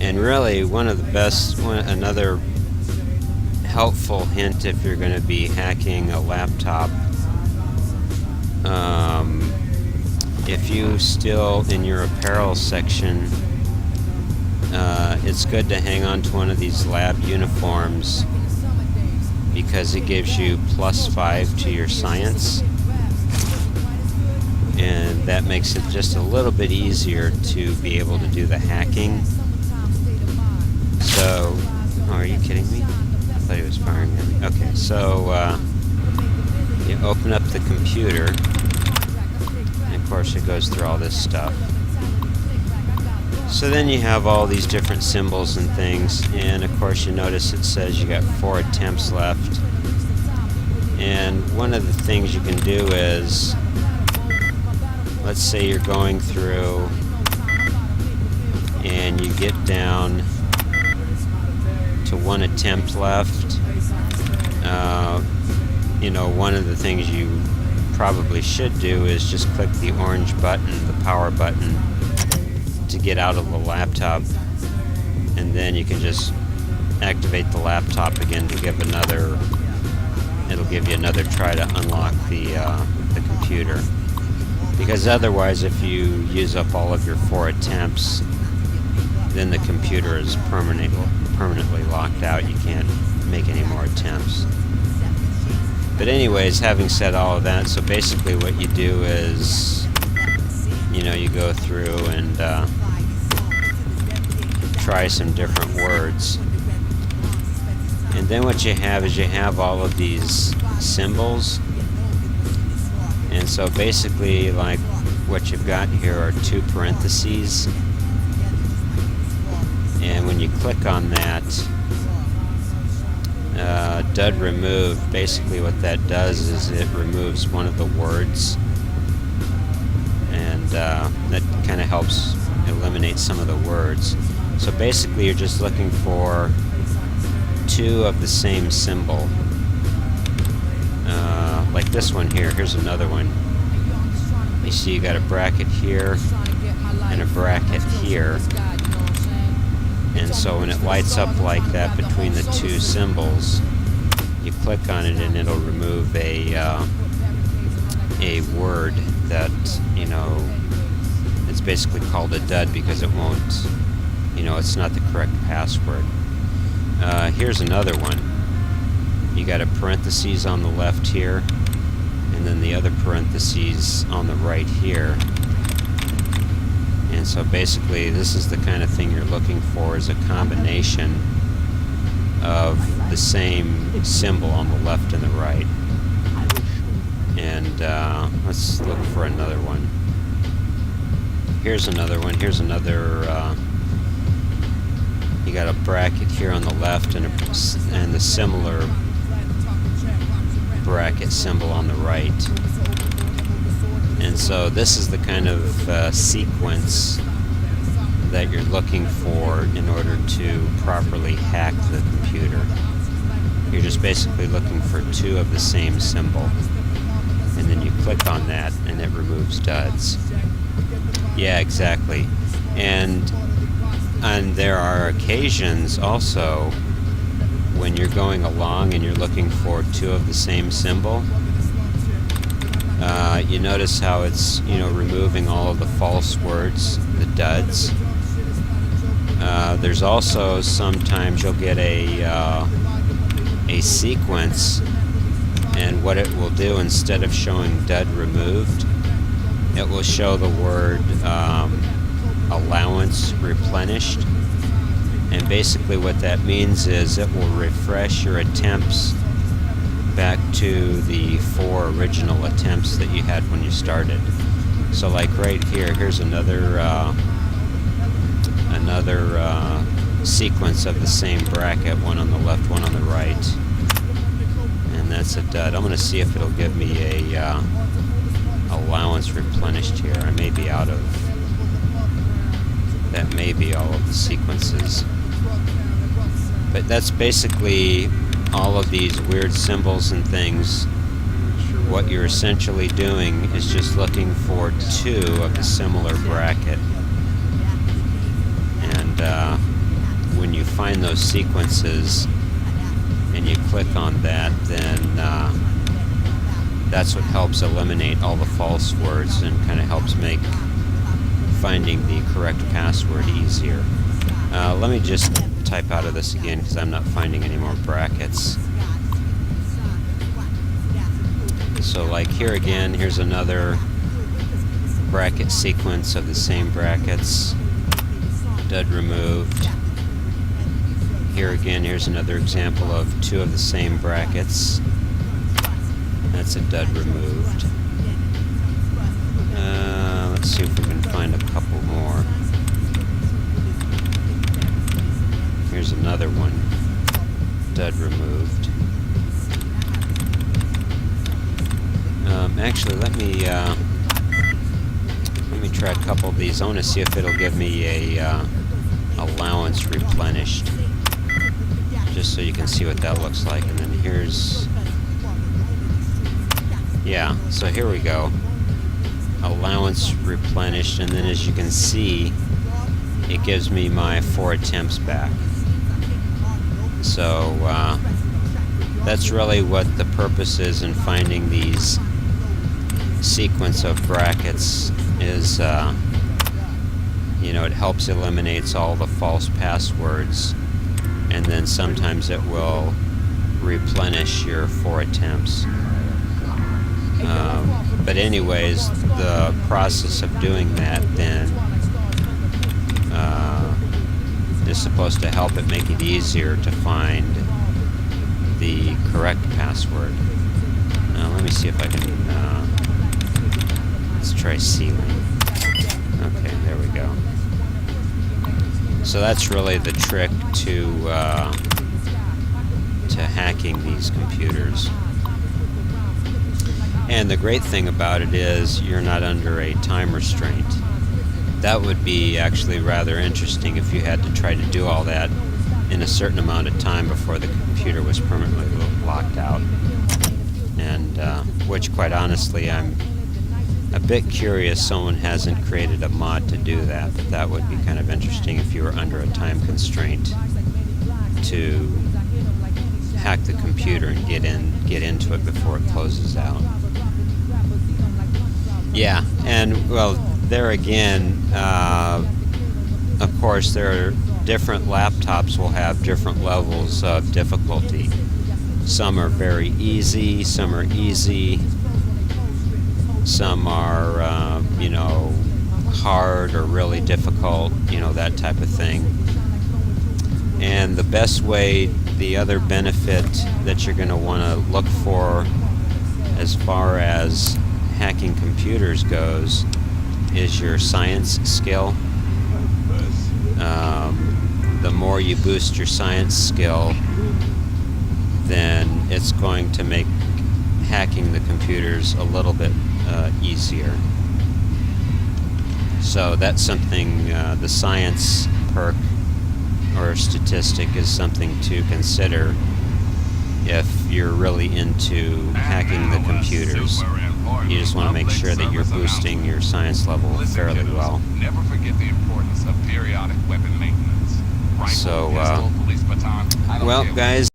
And really, another helpful hint if you're going to be hacking a laptop, if you still in your apparel section, it's good to hang on to one of these lab uniforms because it gives you +5 to your science, and that makes it just a little bit easier to be able to do the hacking. So, oh, are you kidding me? I thought he was firing at me. Okay, so you open up the computer, and of course it goes through all this stuff. So then you have all these different symbols and things, and of course you notice it says you got 4 attempts left. And one of the things you can do is, let's say you're going through and you get down to 1 attempt left. One of the things you probably should do is just click the orange button, the power button, to get out of the laptop, and then you can just activate the laptop again to give it'll give you another try to unlock the computer. Because otherwise, if you use up all of your 4 attempts, then the computer is permanently locked out. You can't make any more attempts. But anyways, having said all of that, so basically what you do is, you go through and try some different words. And then what you have is all of these symbols. And so basically, like, what you've got here are 2 parentheses. And when you click on that, dud remove, basically what that does is it removes one of the words. And that kind of helps eliminate some of the words. So basically you're just looking for 2 of the same symbol. Like this one here. Here's another one. You see you got a bracket here and a bracket here. And so when it lights up like that between the 2 symbols, you click on it and it'll remove a word that, it's basically called a dud because it won't, it's not the correct password. Here's another one. You got a parentheses on the left here, and then the other parentheses on the right here. And so basically this is the kind of thing you're looking for, is a combination of the same symbol on the left and the right. And let's look for another one. Here's another one. Here's another, you got a bracket here on the left and the similar bracket symbol on the right. And so this is the kind of sequence that you're looking for in order to properly hack the computer. You're just basically looking for 2 of the same symbol, and then you click on that and it removes duds. Yeah, exactly. And there are occasions also when you're going along and you're looking for 2 of the same symbol. You notice how it's, removing all of the false words, the duds. There's also sometimes you'll get a sequence, and what it will do, instead of showing dud removed, it will show the word allowance replenished. And basically what that means is it will refresh your attempts back to the 4 original attempts that you had when you started. So like right here, here's another sequence of the same bracket, one on the left, one on the right. And that's a dud. I'm going to see if it'll give me a allowance replenished here. I may be out of... That may be all of the sequences. But that's basically all of these weird symbols and things. What you're essentially doing is just looking for 2 of the similar bracket. And find those sequences and you click on that, then that's what helps eliminate all the false words and kind of helps make finding the correct password easier. Let me just type out of this again because I'm not finding any more brackets. So like here again, here's another bracket sequence of the same brackets. Dud removed. Here again, here's another example of two of the same brackets. That's a dud removed. Let's see if we can find a couple more. Here's another one. Dud removed. Actually, let me try a couple of these. I want to see if it'll give me a allowance replenished, just so you can see what that looks like. And then here's, yeah, so here we go. Allowance replenished, and then as you can see, it gives me my 4 attempts back. So that's really what the purpose is in finding these sequence of brackets is, you know, it helps eliminates all the false passwords, and then sometimes it will replenish your 4 attempts. But anyways, the process of doing that then is supposed to help it make it easier to find the correct password. Let me see if I can, let's try sealing. Okay, there we go. So that's really the trick to hacking these computers. And the great thing about it is you're not under a time restraint. That would be actually rather interesting if you had to try to do all that in a certain amount of time before the computer was permanently locked out. And which, quite honestly, I'm a bit curious someone hasn't created a mod to do that, but that would be kind of interesting if you were under a time constraint to hack the computer and get into it before it closes out. Yeah, and well, there again, of course, there are different laptops will have different levels of difficulty. Some are very easy, some are easy, some are, you know, hard or really difficult, you know, that type of thing. And the best way, the other benefit that you're going to want to look for as far as hacking computers goes is your science skill. The more you boost your science skill, then it's going to make hacking the computers a little bit easier. So that's something, the science perk or statistic is something to consider if you're really into hacking the computers. You just want to make sure that you're boosting your science level fairly well. Never forget the importance of periodic weapon maintenance. So, well, guys,